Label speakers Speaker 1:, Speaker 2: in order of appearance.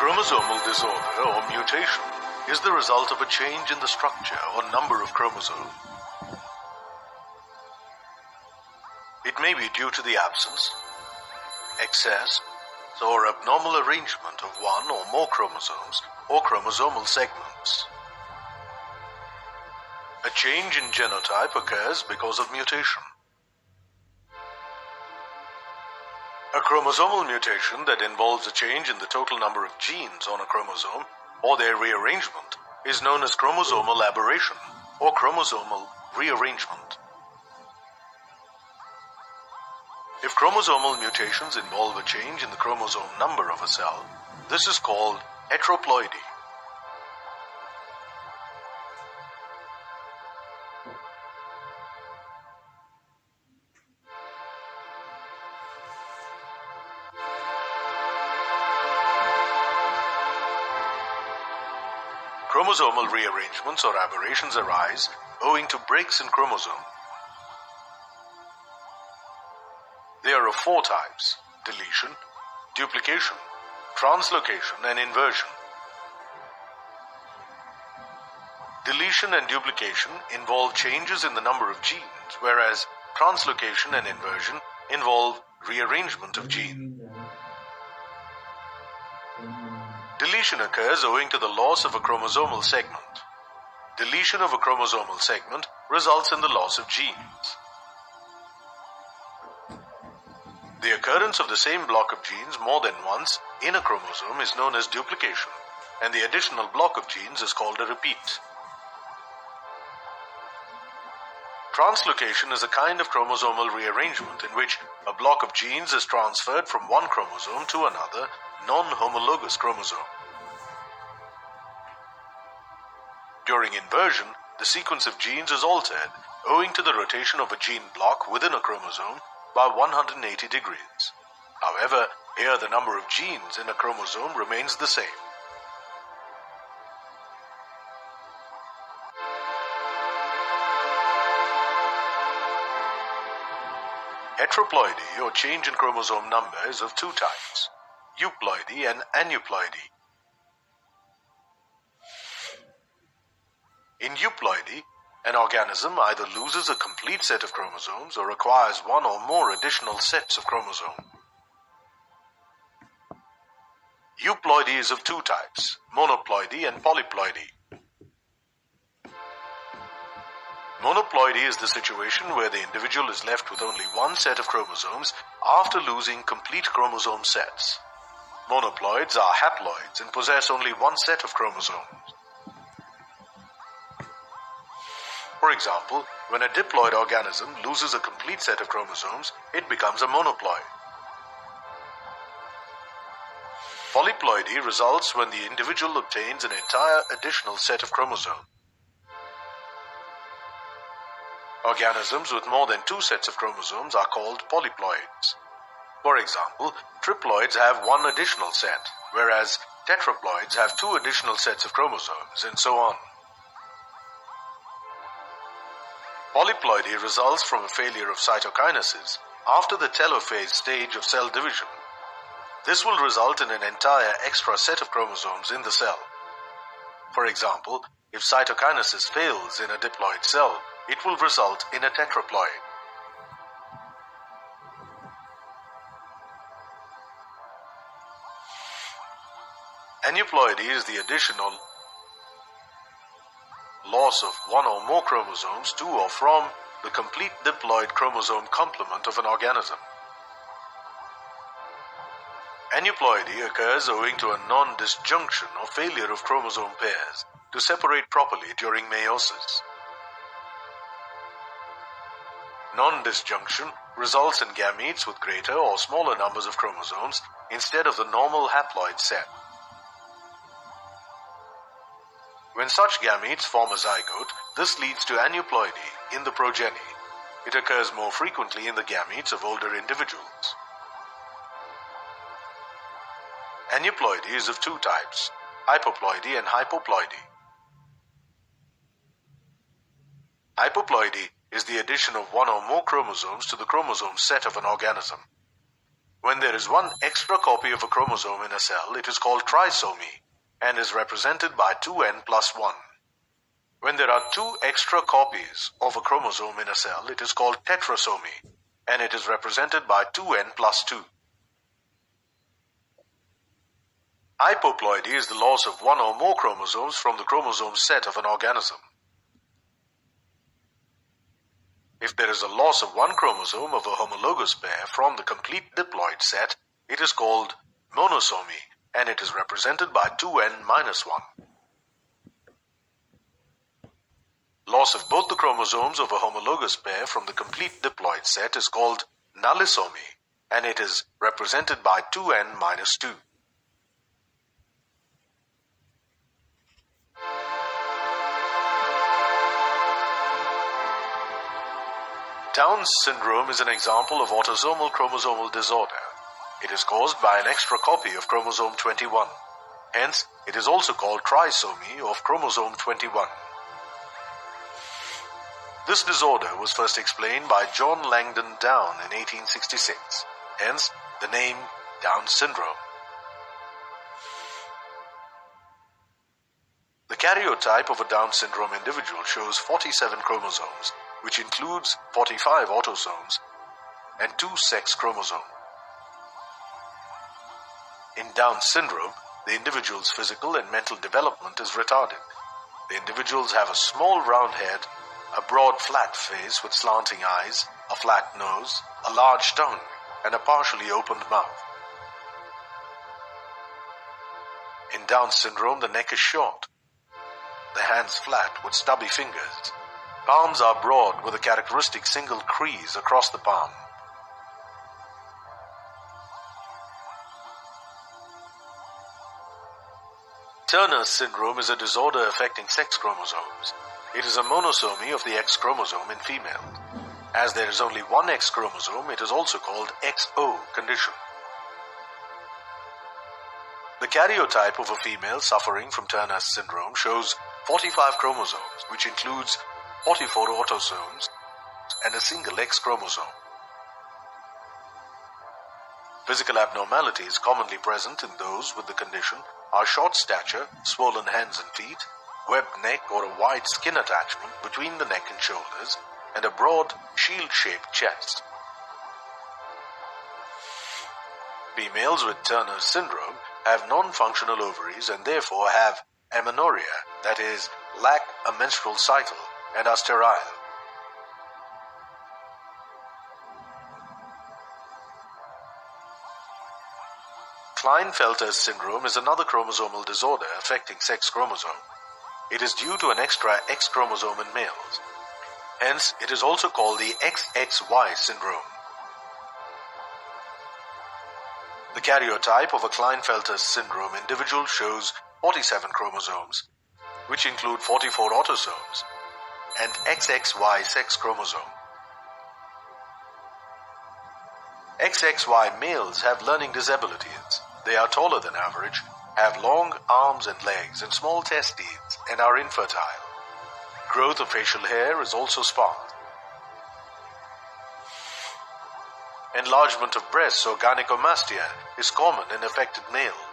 Speaker 1: chromosomal disorder or mutation is the result of a change in the structure or number of chromosomes. It may be due to the absence, excess, or abnormal arrangement of one or more chromosomes or chromosomal segments. A change in genotype occurs because of mutation. A chromosomal mutation that involves a change in the total number of genes on a chromosome or their rearrangement is known as chromosomal aberration or chromosomal rearrangement. If chromosomal mutations involve a change in the chromosome number of a cell, this is called heteroploidy. Chromosomal rearrangements or aberrations arise owing to breaks in chromosomes. They are of four types: deletion, duplication, translocation, and inversion. Deletion and duplication involve changes in the number of genes, whereas translocation and inversion involve rearrangement of genes. Deletion occurs owing to the loss of a chromosomal segment. Deletion of a chromosomal segment results in the loss of genes. The occurrence of the same block of genes more than once in a chromosome is known as duplication, and the additional block of genes is called a repeat. Translocation is a kind of chromosomal rearrangement in which a block of genes is transferred from one chromosome to another non-homologous chromosome. During inversion, the sequence of genes is altered owing to the rotation of a gene block within a chromosome by 180 degrees. However, here the number of genes in a chromosome remains the same. Heteroploidy or change in chromosome number is of two types: euploidy and aneuploidy. In euploidy, an organism either loses a complete set of chromosomes or acquires one or more additional sets of chromosomes. Euploidy is of two types: monoploidy and polyploidy. Monoploidy is the situation where the individual is left with only one set of chromosomes after losing complete chromosome sets. Monoploids are haploids and possess only one set of chromosomes. For example, when a diploid organism loses a complete set of chromosomes, it becomes a monoploid. Polyploidy results when the individual obtains an entire additional set of chromosomes. Organisms with more than two sets of chromosomes are called polyploids. For example, triploids have one additional set, whereas tetraploids have two additional sets of chromosomes, and so on. Polyploidy results from a failure of cytokinesis after the telophase stage of cell division. This will result in an entire extra set of chromosomes in the cell. For example, if cytokinesis fails in a diploid cell, it will result in a tetraploid. Aneuploidy is the addition or loss of one or more chromosomes to or from the complete diploid chromosome complement of an organism. Aneuploidy occurs owing to a non-disjunction or failure of chromosome pairs to separate properly during meiosis. Non-disjunction results in gametes with greater or smaller numbers of chromosomes instead of the normal haploid set. When such gametes form a zygote, this leads to aneuploidy in the progeny. It occurs more frequently in the gametes of older individuals. Aneuploidy is of two types: hypoploidy and hypoploidy. Hypoploidy is the addition of one or more chromosomes to the chromosome set of an organism. When there is one extra copy of a chromosome in a cell, it is called trisomy and is represented by 2n plus 1. When there are two extra copies of a chromosome in a cell, it is called tetrasomy and it is represented by 2n plus 2. Hypoploidy is the loss of one or more chromosomes from the chromosome set of an organism. If there is a loss of one chromosome of a homologous pair from the complete diploid set, it is called monosomy and it is represented by 2n minus 1. Loss of both the chromosomes of a homologous pair from the complete diploid set is called nullisomy and it is represented by 2n minus 2. Down syndrome is an example of autosomal chromosomal disorder. It is caused by an extra copy of chromosome 21. Hence, it is also called trisomy of chromosome 21. This disorder was first explained by John Langdon Down in 1866. Hence, the name Down syndrome. The karyotype of a Down syndrome individual shows 47 chromosomes, which includes 45 autosomes and 2 sex chromosomes. In Down syndrome, the individual's physical and mental development is retarded. The individuals have a small round head, a broad flat face with slanting eyes, a flat nose, a large tongue, and a partially opened mouth. In Down syndrome, the neck is short, the hands flat with stubby fingers. Palms are broad with a characteristic single crease across the palm. Turner syndrome is a disorder affecting sex chromosomes. It is a monosomy of the X chromosome in females. As there is only one X chromosome, it is also called XO condition. The karyotype of a female suffering from Turner syndrome shows 45 chromosomes, which includes 44 autosomes and a single X chromosome. Physical abnormalities commonly present in those with the condition are short stature, swollen hands and feet, webbed neck or a wide skin attachment between the neck and shoulders, and a broad shield-shaped chest. Females with Turner syndrome have non-functional ovaries and therefore have amenorrhea, that is, lack a menstrual cycle, and are sterile. Klinefelter syndrome is another chromosomal disorder affecting sex chromosome. It is due to an extra X chromosome in males. Hence, it is also called the XXY syndrome. The karyotype of a Klinefelter syndrome individual shows 47 chromosomes, which include 44 autosomes, and XXY sex chromosome. XXY males have learning disabilities. They are taller than average, have long arms and legs and small testes, and are infertile. Growth of facial hair is also sparse. Enlargement of breasts or gynecomastia is common in affected males.